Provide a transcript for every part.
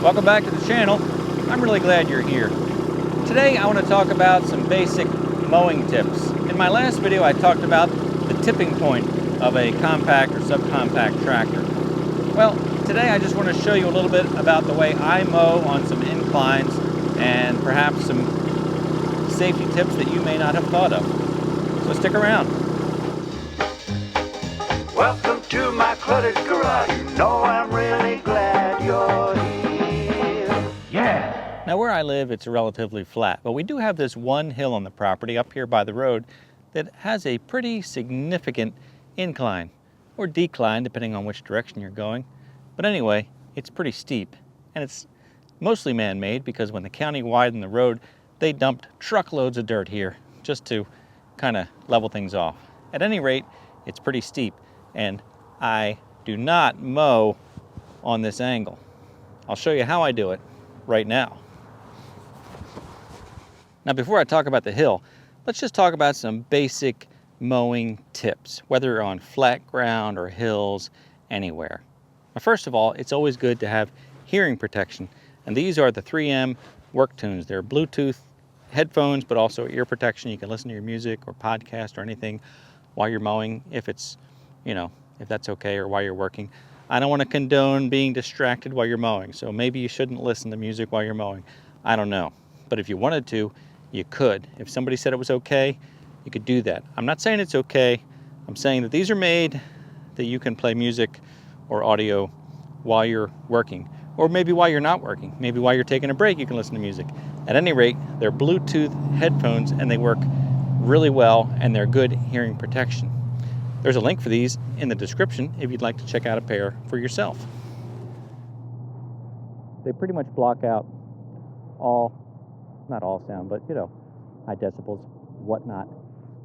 Welcome back to the channel. I'm really glad you're here. Today I want to talk about some basic mowing tips. In my last video I talked about the tipping point of a compact or subcompact tractor. Well, today I just want to show you a little bit about the way I mow on some inclines and perhaps some safety tips that you may not have thought of. So stick around. Welcome to my cluttered garage. You know I'm really glad you're here. Yeah! Now where I live, it's relatively flat, but we do have this one hill on the property up here by the road that has a pretty significant incline, or decline, depending on which direction you're going. But anyway, it's pretty steep, and it's mostly man-made because when the county widened the road, they dumped truckloads of dirt here just to kind of level things off. At any rate, it's pretty steep, and I do not mow on this angle. I'll show you how I do it right now. Now, before I talk about the hill, let's just talk about some basic mowing tips, whether you're on flat ground or hills, anywhere. Now, first of all, it's always good to have hearing protection, and these are the 3M WorkTunes. They're Bluetooth headphones, but also ear protection. You can listen to your music or podcast or anything while you're mowing, if it's, if that's okay, or while you're working. I don't want to condone being distracted while you're mowing, so maybe you shouldn't listen to music while you're mowing. I don't know. But if you wanted to, you could. If somebody said it was okay, you could do that. I'm not saying it's okay. I'm saying that these are made that you can play music or audio while you're working, or maybe while you're not working. Maybe while you're taking a break, you can listen to music. At any rate, they're Bluetooth headphones, and they work really well, and they're good hearing protection. There's a link for these in the description if you'd like to check out a pair for yourself. They pretty much block out not all sound, but high decibels, whatnot.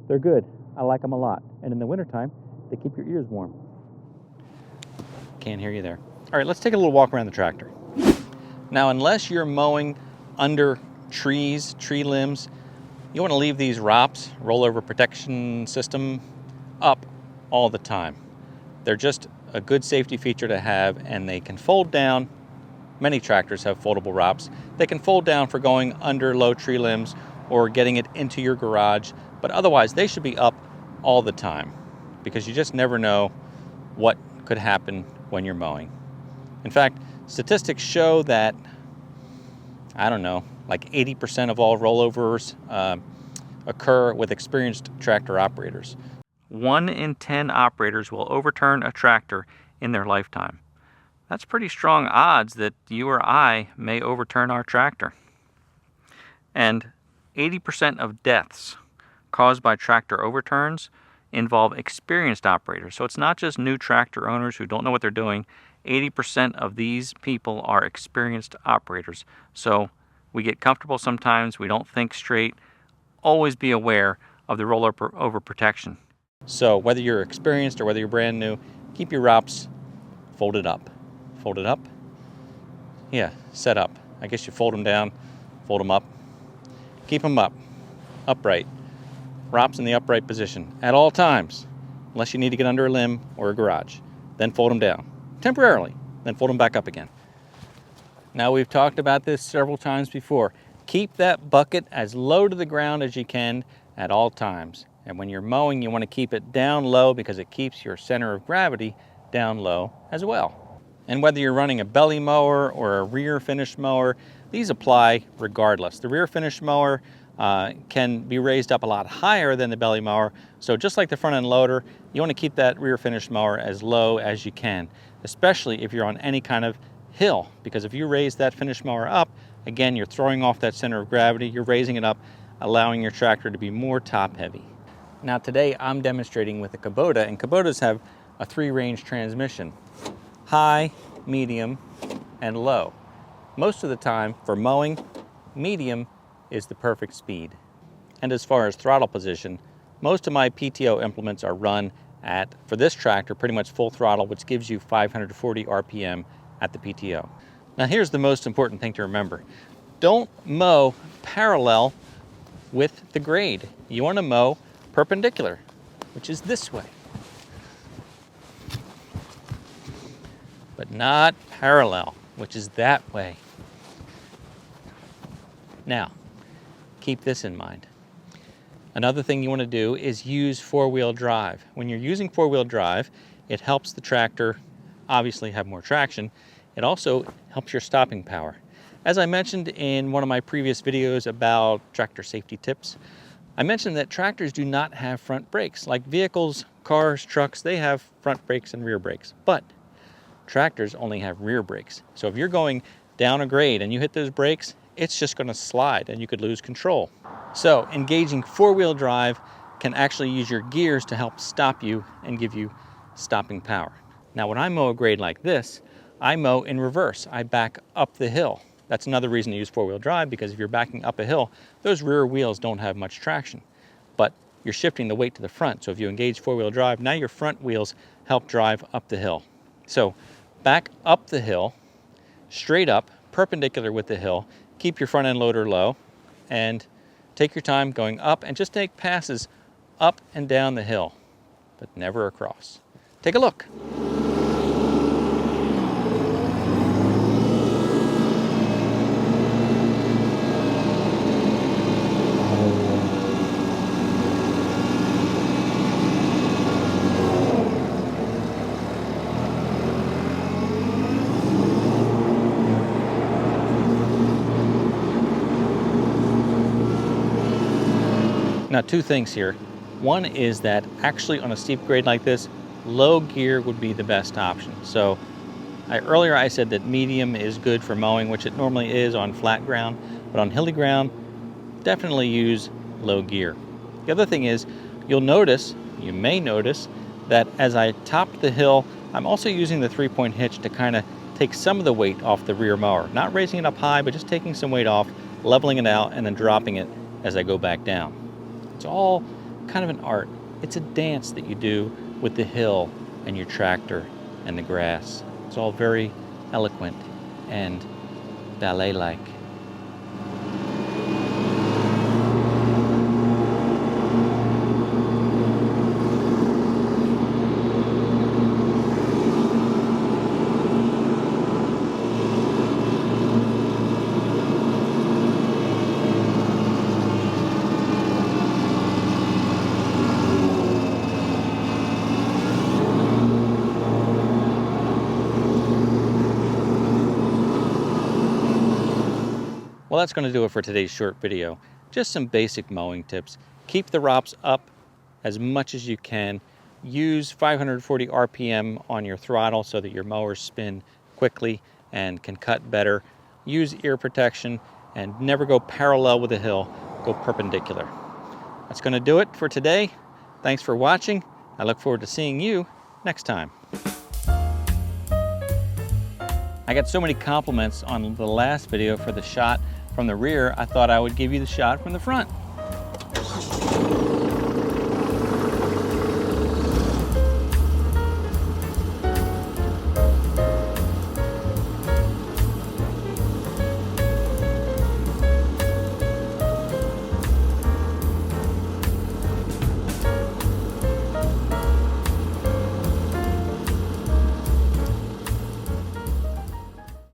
They're good. I like them a lot. And in the wintertime, they keep your ears warm. Can't hear you there. All right, let's take a little walk around the tractor. Now, unless you're mowing under trees, tree limbs, you want to leave these ROPS, rollover protection system, up all the time. They're just a good safety feature to have, and they can fold down. Many tractors have foldable ROPS. They can fold down for going under low tree limbs or getting it into your garage, but otherwise they should be up all the time because you just never know what could happen when you're mowing. In fact, statistics show that, like 80% of all rollovers occur with experienced tractor operators. 1 in 10 operators will overturn a tractor in their lifetime. That's pretty strong odds that you or I may overturn our tractor. And 80% of deaths caused by tractor overturns involve experienced operators. So it's not just new tractor owners who don't know what they're doing. 80% of these people are experienced operators. So we get comfortable sometimes, we don't think straight. Always be aware of the rollover protection. So whether you're experienced or whether you're brand new, keep your ROPS folded up. Folded up? Yeah, set up. I guess you fold them down, fold them up. Keep them up, upright. ROPS in the upright position at all times, unless you need to get under a limb or a garage. Then fold them down, temporarily, then fold them back up again. Now, we've talked about this several times before. Keep that bucket as low to the ground as you can at all times. And when you're mowing, you want to keep it down low because it keeps your center of gravity down low as well. And whether you're running a belly mower or a rear finish mower, these apply regardless. The rear finish mower can be raised up a lot higher than the belly mower. So just like the front end loader, you want to keep that rear finish mower as low as you can, especially if you're on any kind of hill, because if you raise that finish mower up, again, you're throwing off that center of gravity, you're raising it up, allowing your tractor to be more top heavy. Now today I'm demonstrating with a Kubota, and Kubotas have a 3-range transmission: high, medium, and low. Most of the time for mowing, medium is the perfect speed. And as far as throttle position, most of my PTO implements are run at, for this tractor, pretty much full throttle, which gives you 540 RPM at the PTO. Now here's the most important thing to remember. Don't mow parallel with the grade. You want to mow perpendicular, which is this way, but not parallel, which is that way. Now, keep this in mind. Another thing you want to do is use four-wheel drive. When you're using four-wheel drive, it helps the tractor obviously have more traction. It also helps your stopping power. As I mentioned in one of my previous videos about tractor safety tips, I mentioned that tractors do not have front brakes. Like vehicles, cars, trucks, they have front brakes and rear brakes, but tractors only have rear brakes. So if you're going down a grade and you hit those brakes, it's just going to slide and you could lose control. So engaging four-wheel drive can actually use your gears to help stop you and give you stopping power. Now when I mow a grade like this, I mow in reverse. I back up the hill. That's another reason to use four-wheel drive, because if you're backing up a hill, those rear wheels don't have much traction, but you're shifting the weight to the front. So if you engage four-wheel drive, now your front wheels help drive up the hill. So back up the hill, straight up, perpendicular with the hill, keep your front end loader low, and take your time going up, and just take passes up and down the hill, but never across. Take a look. Now, two things here. One is that actually on a steep grade like this, low gear would be the best option. So earlier I said that medium is good for mowing, which it normally is on flat ground, but on hilly ground, definitely use low gear. The other thing is, you may notice that as I top the hill, I'm also using the 3-point hitch to kind of take some of the weight off the rear mower. Not raising it up high, but just taking some weight off, leveling it out, and then dropping it as I go back down. It's all kind of an art. It's a dance that you do with the hill and your tractor and the grass. It's all very eloquent and ballet-like. Well, that's going to do it for today's short video. Just some basic mowing tips. Keep the ROPS up as much as you can. Use 540 RPM on your throttle so that your mowers spin quickly and can cut better. Use ear protection and never go parallel with a hill. Go perpendicular. That's going to do it for today. Thanks for watching. I look forward to seeing you next time. I got so many compliments on the last video for the shot from the rear, I thought I would give you the shot from the front.